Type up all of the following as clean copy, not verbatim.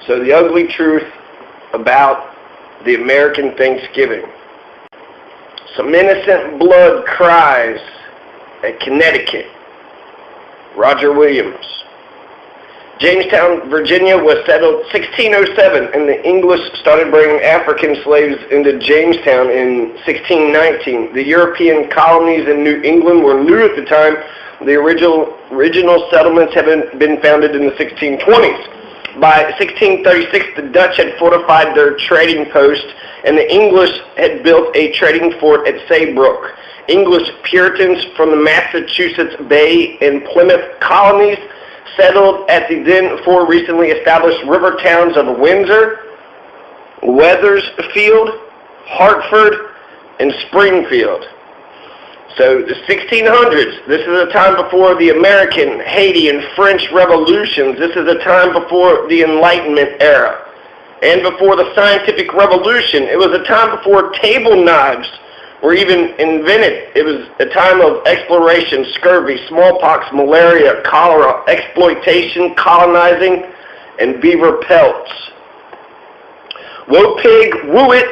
So the ugly truth about the American Thanksgiving. Some innocent blood cries at Connecticut. Roger Williams. Jamestown, Virginia was settled 1607, and the English started bringing African slaves into Jamestown in 1619. The European colonies in New England were new at the time. The original settlements had been founded in the 1620s. By 1636, the Dutch had fortified their trading post, and the English had built a trading fort at Saybrook. English Puritans from the Massachusetts Bay and Plymouth colonies settled at the then four recently established river towns of Windsor, Wethersfield, Hartford, and Springfield. So the 1600s, this is a time before the American, Haiti, and French revolutions. This is a time before the Enlightenment era and before the scientific revolution. It was a time before table knives were even invented. It was a time of exploration, scurvy, smallpox, malaria, cholera, exploitation, colonizing, and beaver pelts. Wopig Wooit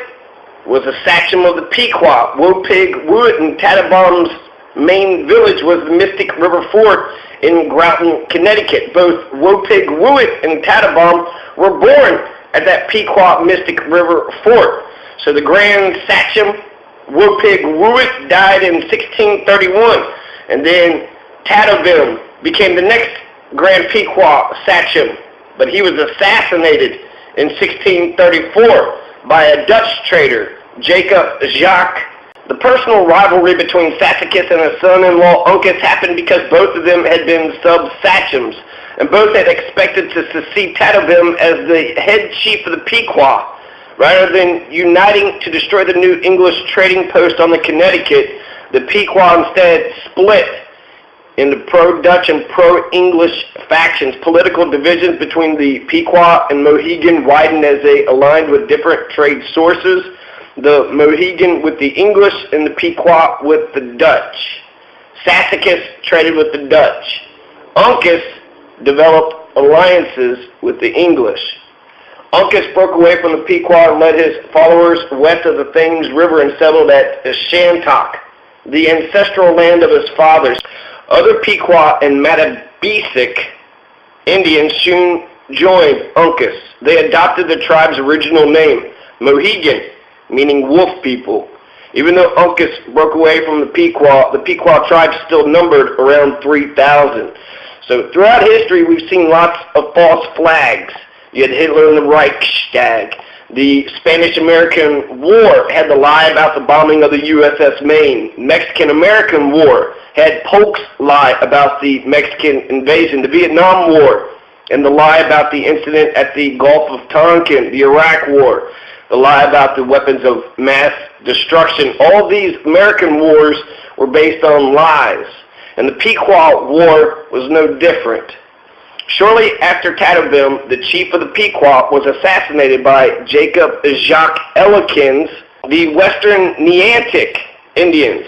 was a sachem of the Pequot. Wopig Wooit in Tattagham's main village was the Mystic River Fort in Groton, Connecticut. Both Wopig Wooit and Tattagham were born at that Pequot Mystic River Fort. So the Grand Sachem Wopig Wooit died in 1631, and then Thxgvn became the next Grand Pequot Sachem, but he was assassinated in 1634 by a Dutch trader, Jacob Jacques. The personal rivalry between Sassacus and his son-in-law Uncas happened because both of them had been sub-sachems, and both had expected to succeed Thxgvn as the head chief of the Pequot. Rather than uniting to destroy the new English trading post on the Connecticut, the Pequot instead split into pro-Dutch and pro-English factions. Political divisions between the Pequot and Mohegan widened as they aligned with different trade sources, the Mohegan with the English and the Pequot with the Dutch. Sassacus traded with the Dutch. Uncas developed alliances with the English. Uncas broke away from the Pequot and led his followers west of the Thames River and settled at Shantok, the ancestral land of his fathers. Other Pequot and Matabesic Indians soon joined Uncas. They adopted the tribe's original name, Mohegan, meaning wolf people. Even though Uncas broke away from the Pequot tribe still numbered around 3,000. So throughout history, we've seen lots of false flags. You had Hitler and the Reichstag. The Spanish-American War had the lie about the bombing of the USS Maine. Mexican-American War had Polk's lie about the Mexican invasion. The Vietnam War and the lie about the incident at the Gulf of Tonkin. The Iraq War, the lie about the weapons of mass destruction. All these American wars were based on lies, and the Pequot War was no different. Shortly after Thxgvn, the chief of the Pequot was assassinated by Jacob Jacques Ellikins, the Western Neantic Indians,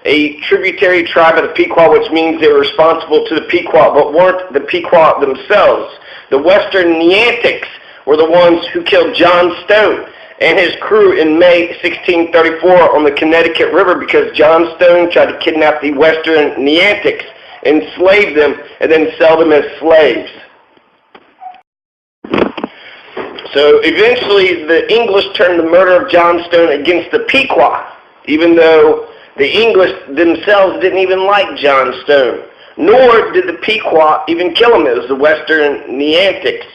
a tributary tribe of the Pequot, which means they were responsible to the Pequot, but weren't the Pequot themselves. The Western Neantics were the ones who killed John Stone and his crew in May 1634 on the Connecticut River because John Stone tried to kidnap the Western Neantics, enslave them, and then sell them as slaves. So eventually the English turned the murder of John Stone against the Pequot, even though the English themselves didn't even like John Stone, nor did the Pequot even kill him. It was the Western Neantics.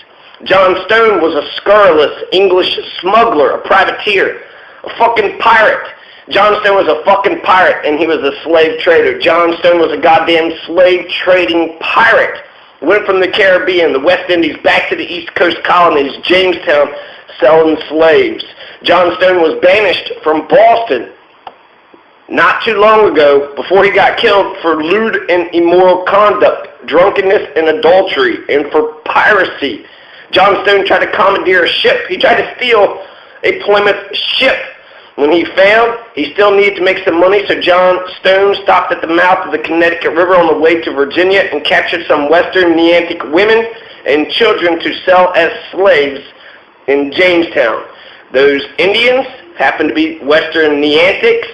John Stone was a scurrilous English smuggler, a privateer, a fucking pirate. John Stone was a fucking pirate, and he was a slave trader. John Stone was a goddamn slave trading pirate. Went from the Caribbean, the West Indies, back to the East Coast colonies, Jamestown, selling slaves. John Stone was banished from Boston not too long ago before he got killed for lewd and immoral conduct, drunkenness and adultery, and for piracy. John Stone tried to commandeer a ship. He tried to steal a Plymouth ship. When he failed, he still needed to make some money, so John Stone stopped at the mouth of the Connecticut River on the way to Virginia and captured some Western Neantic women and children to sell as slaves in Jamestown. Those Indians happened to be Western Neantics.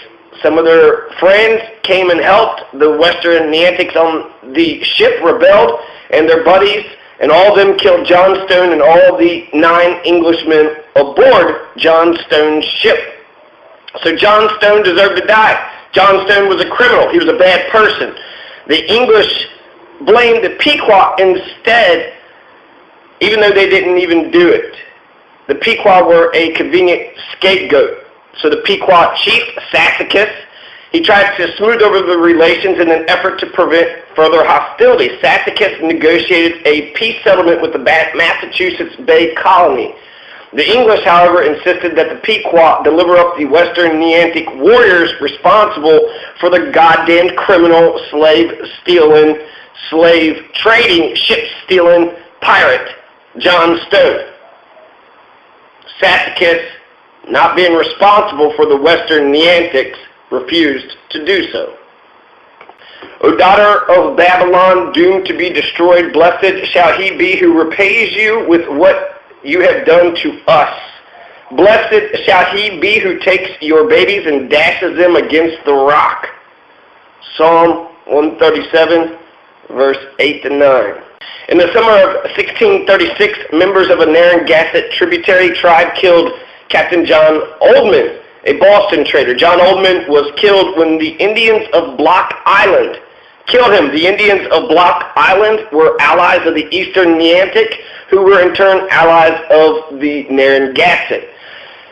Some of their friends came and helped. The Western Neantics on the ship rebelled, and their buddies, and all of them killed John Stone and all the 9 Englishmen aboard John Stone's ship. So John Stone deserved to die. John Stone was a criminal. He was a bad person. The English blamed the Pequot instead, even though they didn't even do it. The Pequot were a convenient scapegoat. So the Pequot chief, Thxgvn, he tried to smooth over the relations in an effort to prevent further hostility. Thxgvn negotiated a peace settlement with the Massachusetts Bay Colony. The English, however, insisted that the Pequot deliver up the Western Neantic warriors responsible for the goddamn criminal, slave-stealing, slave-trading, ship-stealing pirate, John Stone. Thxgvn, not being responsible for the Western Neantics, refused to do so. O daughter of Babylon, doomed to be destroyed, blessed shall he be who repays you with what you have done to us. Blessed shall he be who takes your babies and dashes them against the rock. Psalm 137, verse 8 to 9. In the summer of 1636, members of a Narragansett tributary tribe killed Captain John Oldman, a Boston trader. John Oldman was killed when the Indians of Block Island killed him. The Indians of Block Island were allies of the Eastern Neantic, who were in turn allies of the Narragansett.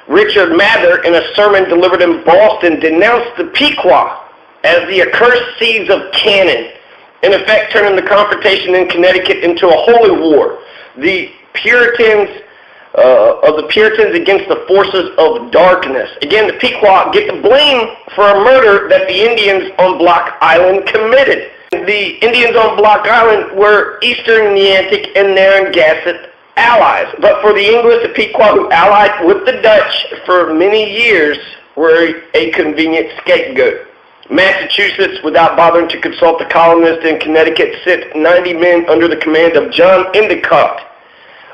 Richard Mather, in a sermon delivered in Boston, denounced the Pequot as the accursed seeds of Canaan, in effect turning the confrontation in Connecticut into a holy war. The Puritans against the forces of darkness. Again, the Pequot get the blame for a murder that the Indians on Block Island committed. The Indians on Block Island were Eastern Neantic and Narragansett allies. But for the English, the Pequot, who allied with the Dutch for many years, were a convenient scapegoat. Massachusetts, without bothering to consult the colonists in Connecticut, sent 90 men under the command of John Endicott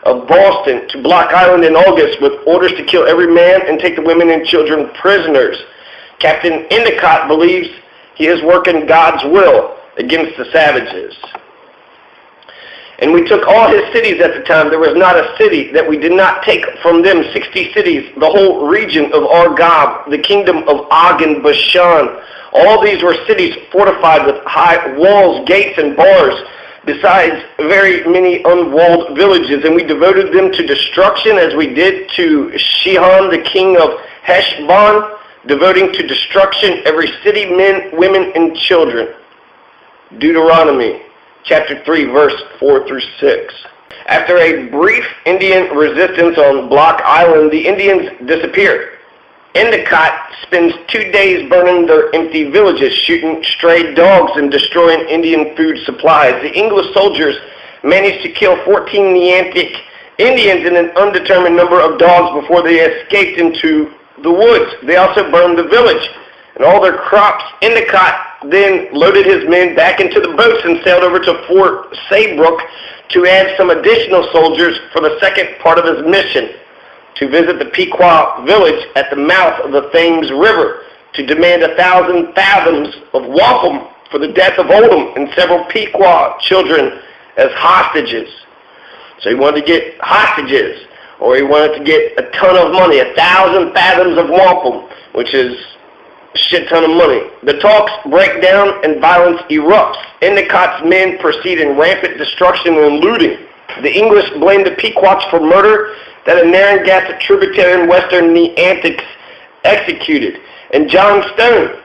of Boston to Block Island in August with orders to kill every man and take the women and children prisoners. Captain Endicott believes he is working God's will against the savages. And we took all his cities at the time. There was not a city that we did not take from them. 60 cities, the whole region of Argob, the kingdom of Og and Bashan. All these were cities fortified with high walls, gates, and bars, besides very many unwalled villages. And we devoted them to destruction, as we did to Sihon, the king of Heshbon, devoting to destruction every city, men, women, and children. Deuteronomy chapter 3, verse 4 through 6. After a brief Indian resistance on Block Island, the Indians disappeared. Endicott spends 2 days burning their empty villages, shooting stray dogs and destroying Indian food supplies. The English soldiers managed to kill 14 Neantic Indians and an undetermined number of dogs before they escaped into the woods. They also burned the village and all their crops. Endicott then loaded his men back into the boats and sailed over to Fort Saybrook to add some additional soldiers for the second part of his mission, to visit the Pequot village at the mouth of the Thames River to demand 1,000 fathoms of wampum for the death of Oldham and several Pequot children as hostages. So he wanted to get hostages, or he wanted to get a ton of money, 1,000 fathoms of wampum, which is a shit ton of money. The talks break down and violence erupts. Endicott's men proceed in rampant destruction and looting. The English blame the Pequots for murder that a Narragansett tributary in Western Neantics executed. And John Stone,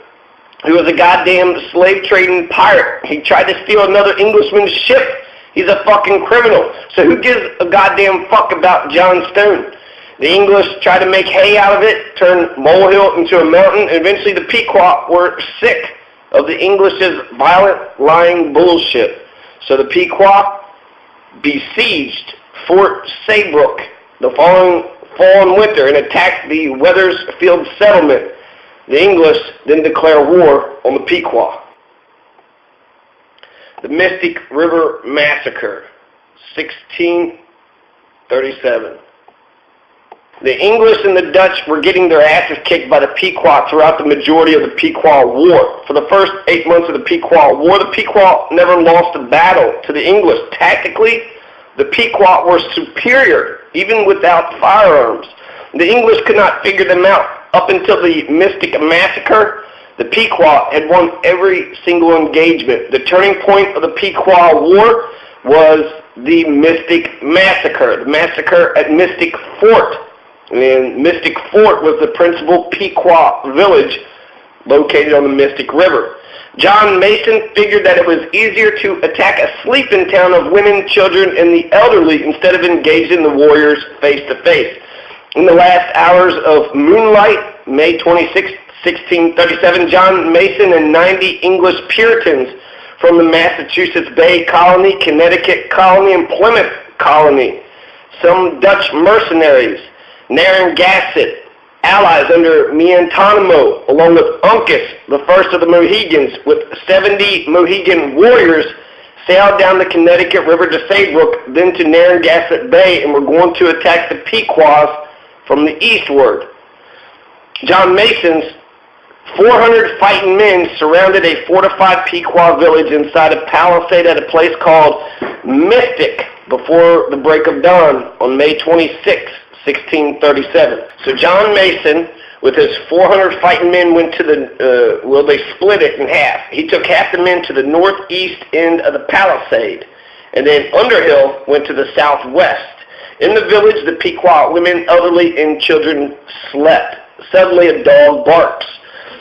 who was a goddamn slave-trading pirate, he tried to steal another Englishman's ship. He's a fucking criminal. So who gives a goddamn fuck about John Stone? The English tried to make hay out of it, turn molehill into a mountain, and eventually the Pequot were sick of the English's violent, lying bullshit. So the Pequot besieged Fort Saybrook the following fall and winter and attacked the Weathersfield settlement. The English then declare war on the Pequot. The Mystic River Massacre. 1637. The English and the Dutch were getting their asses kicked by the Pequot throughout the majority of the Pequot War. For the first 8 months of the Pequot War, the Pequot never lost a battle to the English. Tactically, the Pequot were superior, even without firearms. The English could not figure them out. Up until the Mystic Massacre, the Pequot had won every single engagement. The turning point of the Pequot War was the Mystic Massacre, the massacre at Mystic Fort. And Mystic Fort was the principal Pequot village located on the Mystic River. John Mason figured that it was easier to attack a sleeping town of women, children, and the elderly instead of engaging the warriors face to face. In the last hours of moonlight, May 26, 1637, John Mason and 90 English Puritans from the Massachusetts Bay Colony, Connecticut Colony, and Plymouth Colony, some Dutch mercenaries, Narragansett, allies under Miantanamo, along with Uncas, the first of the Mohegans, with 70 Mohegan warriors, sailed down the Connecticut River to Saybrook, then to Narragansett Bay, and were going to attack the Pequots from the eastward. John Mason's 400 fighting men surrounded a fortified Pequot village inside a palisade at a place called Mystic before the break of dawn on May 26, 1637. So John Mason, with his 400 fighting men, went to the, they split it in half. He took half the men to the northeast end of the palisade, and then Underhill went to the southwest. In the village, the Pequot women, elderly, and children slept. Suddenly a dog barks.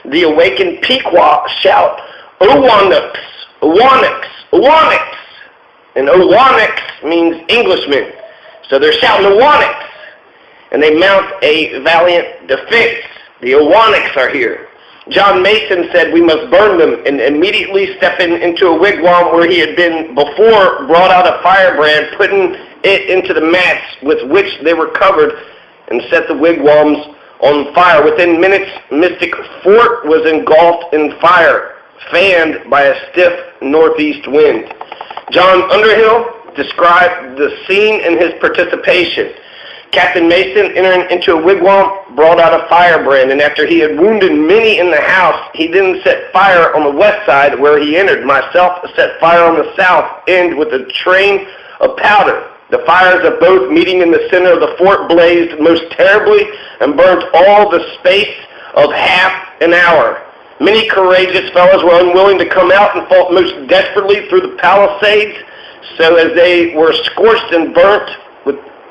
The awakened Pequot shout, "Owanix! Owanix! Owanix!" And Owanix means Englishman. So they're shouting Owanix. And they mount a valiant defense. The Owanix are here. John Mason said, "We must burn them," and immediately stepping into a wigwam where he had been before, brought out a firebrand, putting it into the mats with which they were covered, and set the wigwams on fire. Within minutes, Mystic Fort was engulfed in fire, fanned by a stiff northeast wind. John Underhill described the scene and his participation. Captain Mason, entering into a wigwam, brought out a firebrand, and after he had wounded many in the house, he then set fire on the west side where he entered. Myself set fire on the south end with a train of powder. The fires of both, meeting in the center of the fort, blazed most terribly and burnt all the space of half an hour. Many courageous fellows were unwilling to come out and fought most desperately through the palisades, so as they were scorched and burnt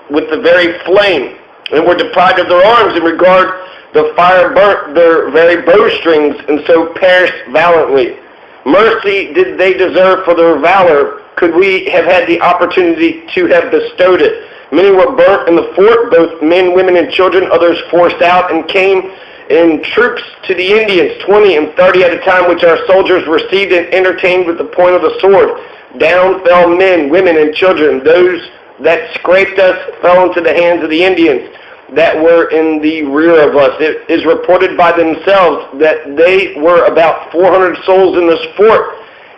with the very flame, and were deprived of their arms in regard the fire burnt their very bowstrings, and so perished valiantly. Mercy did they deserve for their valor, could we have had the opportunity to have bestowed it. Many were burnt in the fort, both men, women, and children. Others forced out and came in troops to the Indians, 20 and 30 at a time, which our soldiers received and entertained with the point of the sword. Down fell men, women, and children. Those that scraped us fell into the hands of the Indians that were in the rear of us. It is reported by themselves that they were about 400 souls in this fort,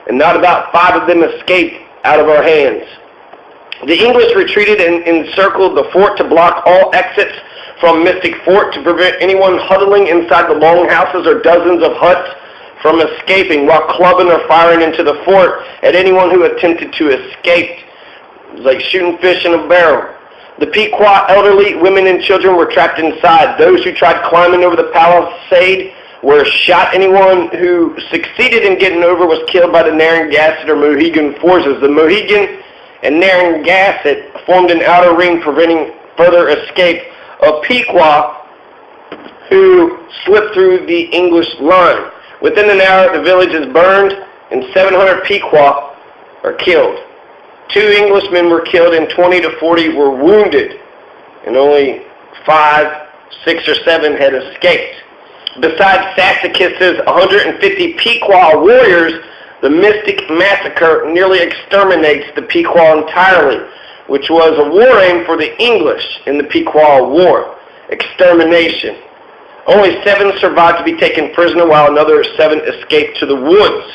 and not about 5 of them escaped out of our hands. The English retreated and encircled the fort to block all exits from Mystic Fort to prevent anyone huddling inside the longhouses or dozens of huts from escaping, while clubbing or firing into the fort at anyone who attempted to escape. It was like shooting fish in a barrel. The Pequot elderly, women, and children were trapped inside. Those who tried climbing over the palisade were shot. Anyone who succeeded in getting over was killed by the Narragansett or Mohegan forces. The Mohegan and Narragansett formed an outer ring preventing further escape of Pequot, who slipped through the English line. Within an hour, the village is burned, and 700 Pequot are killed. 2 Englishmen were killed, and 20 to 40 were wounded, and only 5, 6, or 7 had escaped. Besides Thxgvn's 150 Pequot warriors, the Mystic Massacre nearly exterminates the Pequot entirely, which was a war aim for the English in the Pequot War. Extermination. Only 7 survived to be taken prisoner, while another 7 escaped to the woods.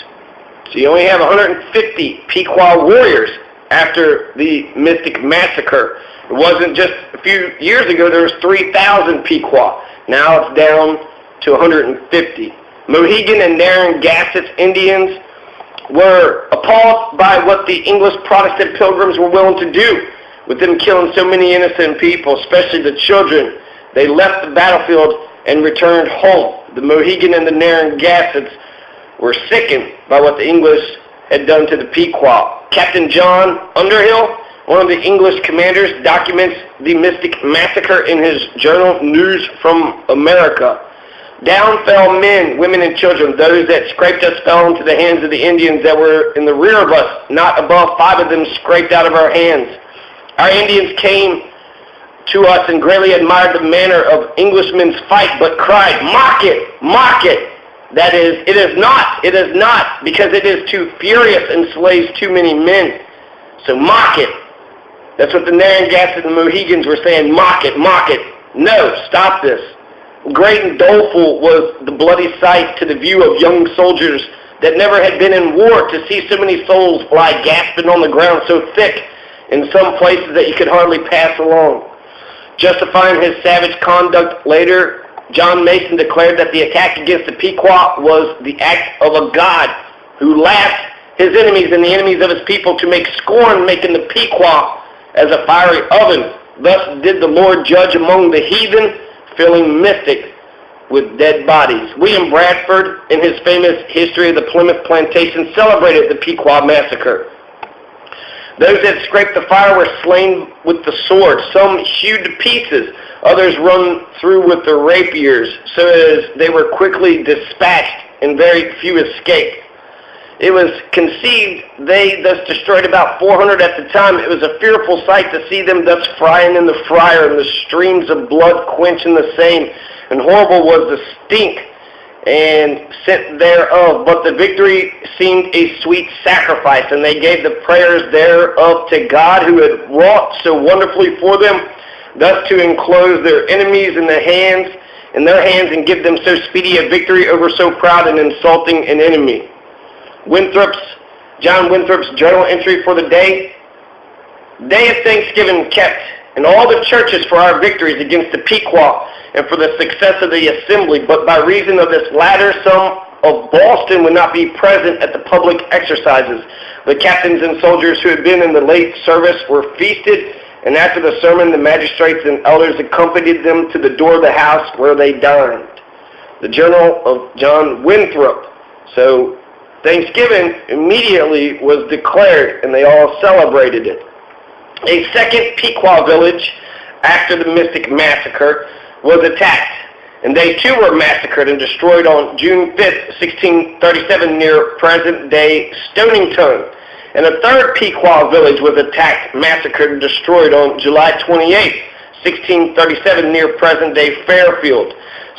So you only have 150 Pequot warriors after the Mystic Massacre. It wasn't just a few years ago there was 3,000 Pequot. Now it's down to 150. Mohegan and Narragansett Indians were appalled by what the English Protestant pilgrims were willing to do, with them killing so many innocent people, especially the children. They left the battlefield and returned home. The Mohegan and the Narragansetts were sickened by what the English had done to the Pequot. Captain John Underhill, one of the English commanders, documents the Mystic Massacre in his journal, News from America. Down fell men, women, and children. Those that scraped us fell into the hands of the Indians that were in the rear of us. Not above 5 of them scraped out of our hands. Our Indians came to us and greatly admired the manner of Englishmen's fight, but cried, "Mock it! Mock it!" That is, it is not, because it is too furious and slays too many men. So mock it. That's what the Narragansetts and the Mohegans were saying, mock it, mock it. No, stop this. Great and doleful was the bloody sight to the view of young soldiers that never had been in war, to see so many souls lie gasping on the ground so thick in some places that you could hardly pass along. Justifying his savage conduct later, John Mason declared that the attack against the Pequot was the act of a God who laughed his enemies and the enemies of his people to make scorn, making the Pequot as a fiery oven. Thus did the Lord judge among the heathen, filling Mystic with dead bodies. William Bradford, in his famous History of the Plymouth Plantation, celebrated the Pequot Massacre. Those that scraped the fire were slain with the sword, some hewed to pieces, others run through with their rapiers, so as they were quickly dispatched, and very few escaped. It was conceived they thus destroyed about 400 at the time. It was a fearful sight to see them thus frying in the fryer, and the streams of blood quenching the same, and horrible was the stink and scent thereof. But the victory seemed a sweet sacrifice, and they gave the prayers thereof to God, who had wrought so wonderfully for them, thus to enclose their enemies in their hands, and give them so speedy a victory over so proud and insulting an enemy. John Winthrop's journal entry for the day of Thxgvn kept in all the churches for our victories against the Pequot and for the success of the assembly, but by reason of this latter, some of Boston would not be present at the public exercises. The captains and soldiers who had been in the late service were feasted, and after the sermon the magistrates and elders accompanied them to the door of the house where they dined. The journal of John Winthrop. So Thxgvn immediately was declared, and they all celebrated it. A second Pequot village, after the Mystic Massacre, was attacked, and they too were massacred and destroyed on June 5th, 1637, near present-day Stonington. And a third Pequot village was attacked, massacred, and destroyed on July 28th, 1637, near present-day Fairfield.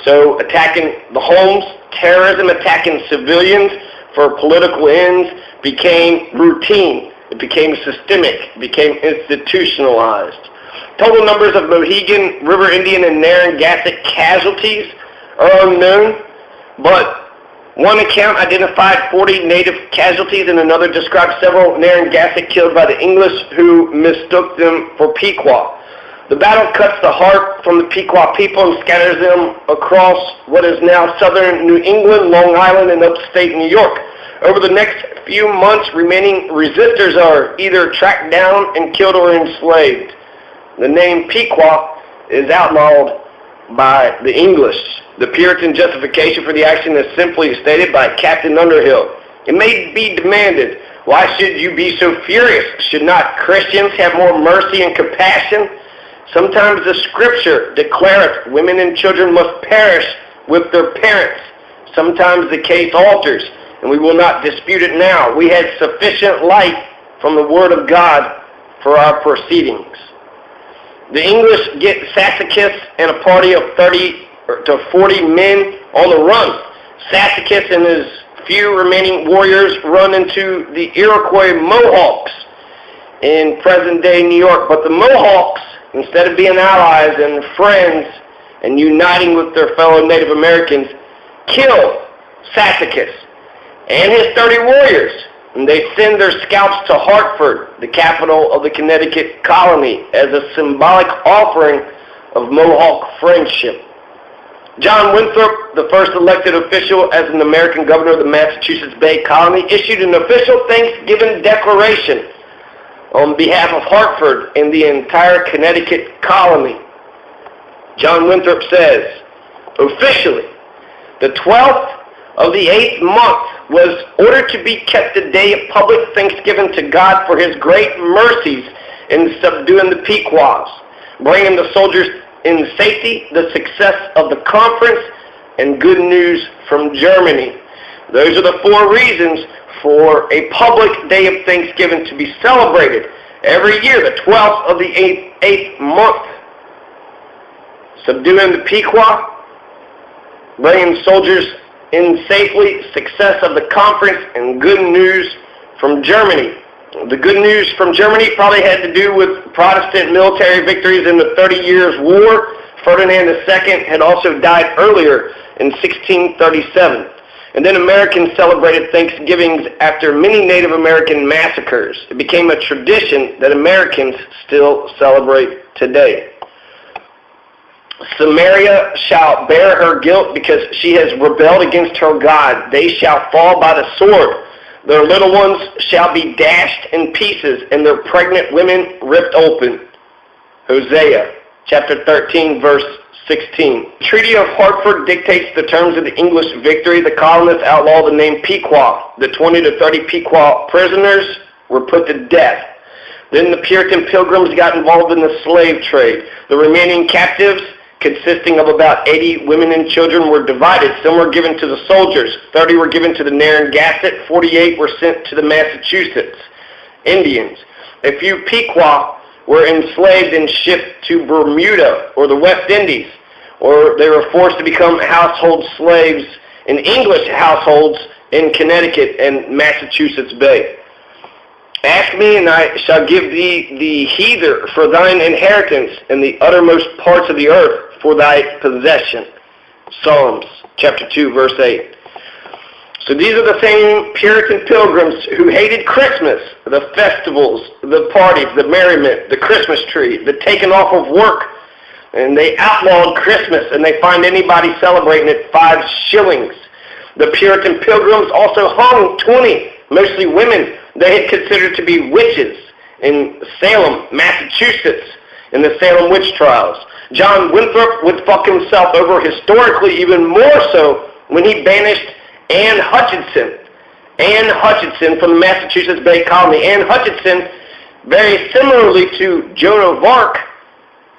So attacking the homes, terrorism, attacking civilians for political ends became routine. It became systemic. It became institutionalized. Total numbers of Mohegan, River Indian, and Narragansett casualties are unknown, but one account identified 40 native casualties, and another described several Narragansett killed by the English who mistook them for Pequot. The battle cuts the heart from the Pequot people and scatters them across what is now southern New England, Long Island, and upstate New York. Over the next few months, remaining resistors are either tracked down and killed or enslaved. The name Pequot is outlawed by the English. The Puritan justification for the action is simply stated by Captain Underhill. It may be demanded, why should you be so furious? Should not Christians have more mercy and compassion? Sometimes the Scripture declareth women and children must perish with their parents. Sometimes the case alters, and we will not dispute it now. We had sufficient light from the Word of God for our proceedings. The English get Sassacus and a party of 30 to 40 men on the run. Sassacus and his few remaining warriors run into the Iroquois Mohawks in present-day New York. But the Mohawks, instead of being allies and friends and uniting with their fellow Native Americans, kill Sassacus and his 30 warriors. And they send their scalps to Hartford, the capital of the Connecticut colony, as a symbolic offering of Mohawk friendship. John Winthrop, the first elected official as an American governor of the Massachusetts Bay Colony, issued an official Thxgvn declaration on behalf of Hartford and the entire Connecticut colony. John Winthrop says, officially, the 12th of the 8th month was ordered to be kept a day of public thanksgiving to God for his great mercies in subduing the Pequots, bringing the soldiers in safety, the success of the conference, and good news from Germany. Those are the 4 reasons for a public day of Thanksgiving to be celebrated every year, the 12th of the 8th month. Subduing the Pequot, bringing soldiers in safely, success of the conference, and good news from Germany. The good news from Germany probably had to do with Protestant military victories in the 30 Years' War. Ferdinand II had also died earlier in 1637. And then Americans celebrated Thanksgivings after many Native American massacres. It became a tradition that Americans still celebrate today. Samaria shall bear her guilt because she has rebelled against her God. They shall fall by the sword. Their little ones shall be dashed in pieces, and their pregnant women ripped open. Hosea chapter 13, verse 16. The Treaty of Hartford dictates the terms of the English victory. The colonists outlawed the name Pequot. The 20 to 30 Pequot prisoners were put to death. Then the Puritan Pilgrims got involved in the slave trade. The remaining captives, consisting of about 80 women and children, were divided. Some were given to the soldiers. 30 were given to the Narragansett. 48 were sent to the Massachusetts Indians. A few Pequot were enslaved and shipped to Bermuda or the West Indies, or they were forced to become household slaves in English households in Connecticut and Massachusetts Bay. Ask me, and I shall give thee the heather for thine inheritance, and the uttermost parts of the earth for thy possession. Psalms chapter 2, verse 8. So these are the same Puritan pilgrims who hated Christmas, the festivals, the parties, the merriment, the Christmas tree, the taking off of work. And they outlawed Christmas, and they fined anybody celebrating it 5 shillings. The Puritan pilgrims also hung 20, mostly women, they had considered to be witches in Salem, Massachusetts, in the Salem witch trials. John Winthrop would fuck himself over historically even more so when he banished Anne Hutchinson from the Massachusetts Bay Colony. Anne Hutchinson, very similarly to Joan of Arc,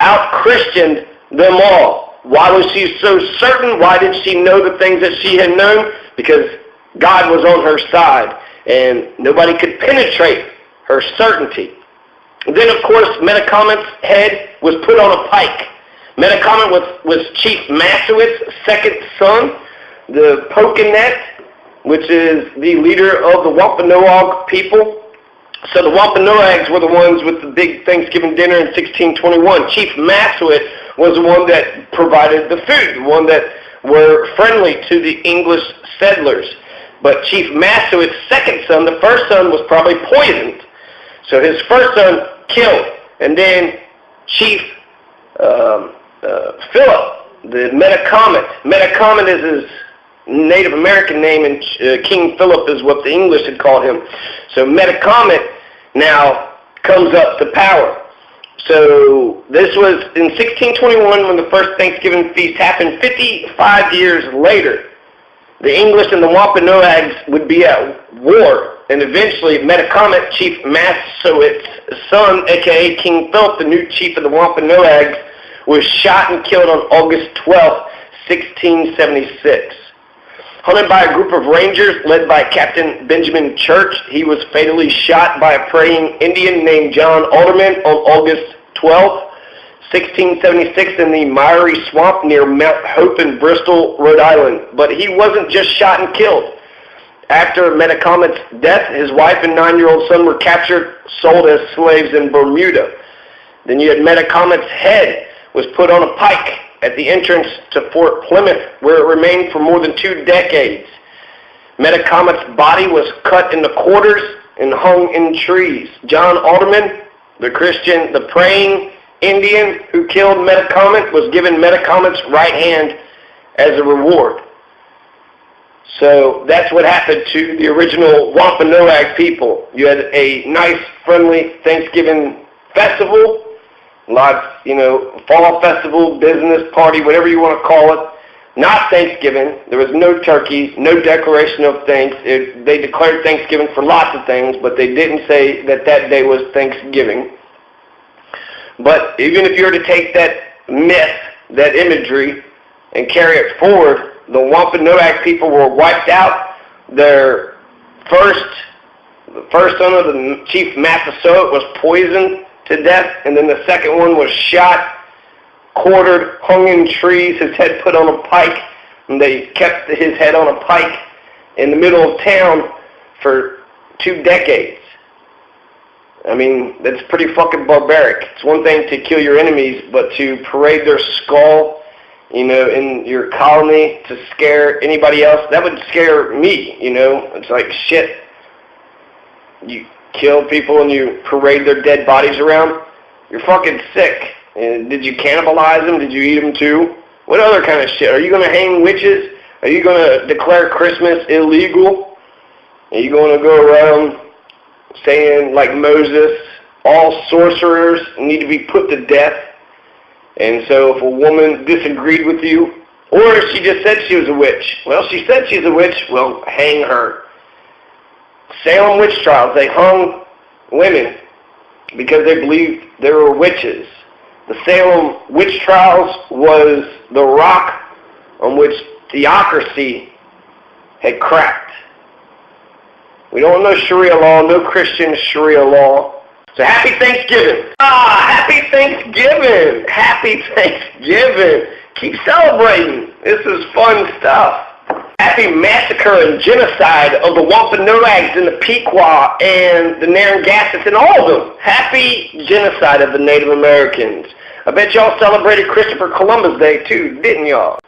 out-Christianed them all. Why was she so certain? Why did she know the things that she had known? Because God was on her side, and nobody could penetrate her certainty. Then, of course, Metacomet's head was put on a pike. Metacomet was Chief Massasoit's second son, the Pokenet, which is the leader of the Wampanoag people. So the Wampanoags were the ones with the big Thanksgiving dinner in 1621. Chief Massasoit was the one that provided the food, the one that were friendly to the English settlers. But Chief Massasoit's second son, the first son, was probably poisoned. So his first son killed, and then Chief Philip, the Metacomet. Metacomet is his Native American name, and King Philip is what the English had called him. So Metacomet now comes up to power. So this was in 1621 when the first Thanksgiving feast happened. 55 years later, the English and the Wampanoags would be at war, and eventually Metacomet, Chief Massasoit's son, a.k.a. King Philip, the new chief of the Wampanoags, was shot and killed on August 12, 1676. Hunted by a group of rangers led by Captain Benjamin Church, he was fatally shot by a praying Indian named John Alderman on August 12, 1676 in the miry swamp near Mount Hope in Bristol, Rhode Island. But he wasn't just shot and killed. After Metacomet's death, his wife and 9-year-old son were captured, sold as slaves in Bermuda. Then you had Metacomet's head was put on a pike at the entrance to Fort Plymouth, where it remained for more than 2 decades. Metacomet's body was cut into quarters and hung in trees. John Alderman, the Christian, the praying Indian who killed Metacomet, was given Metacomet's right hand as a reward. So that's what happened to the original Wampanoag people. You had a nice, friendly Thanksgiving festival, lots, fall festival, business party, whatever you want to call it. Not Thanksgiving. There was no turkeys, no declaration of thanks. They declared Thanksgiving for lots of things, but they didn't say that that day was Thanksgiving. But even if you were to take that myth, that imagery, and carry it forward, the Wampanoag people were wiped out. The first son of the chief Massasoit was poisoned to death, and then the second one was shot, quartered, hung in trees, his head put on a pike, and they kept his head on a pike in the middle of town for 2 decades. I mean, that's pretty fucking barbaric. It's one thing to kill your enemies, but to parade their skull, in your colony to scare anybody else, that would scare me, It's like, shit, you kill people and you parade their dead bodies around? You're fucking sick. And did you cannibalize them? Did you eat them too? What other kind of shit? Are you going to hang witches? Are you going to declare Christmas illegal? Are you going to go around saying, like Moses, all sorcerers need to be put to death? And so if a woman disagreed with you, or if she just said she was a witch, well, she said she's a witch, well, hang her. Salem witch trials, they hung women because they believed they were witches. The Salem witch trials was the rock on which theocracy had cracked. We don't know Sharia law, no Christian Sharia law. So happy Thanksgiving. Happy Thanksgiving. Happy Thanksgiving. Keep celebrating. This is fun stuff. Happy massacre and genocide of the Wampanoags and the Pequot and the Narragansetts and all of them. Happy genocide of the Native Americans. I bet y'all celebrated Christopher Columbus Day too, didn't y'all?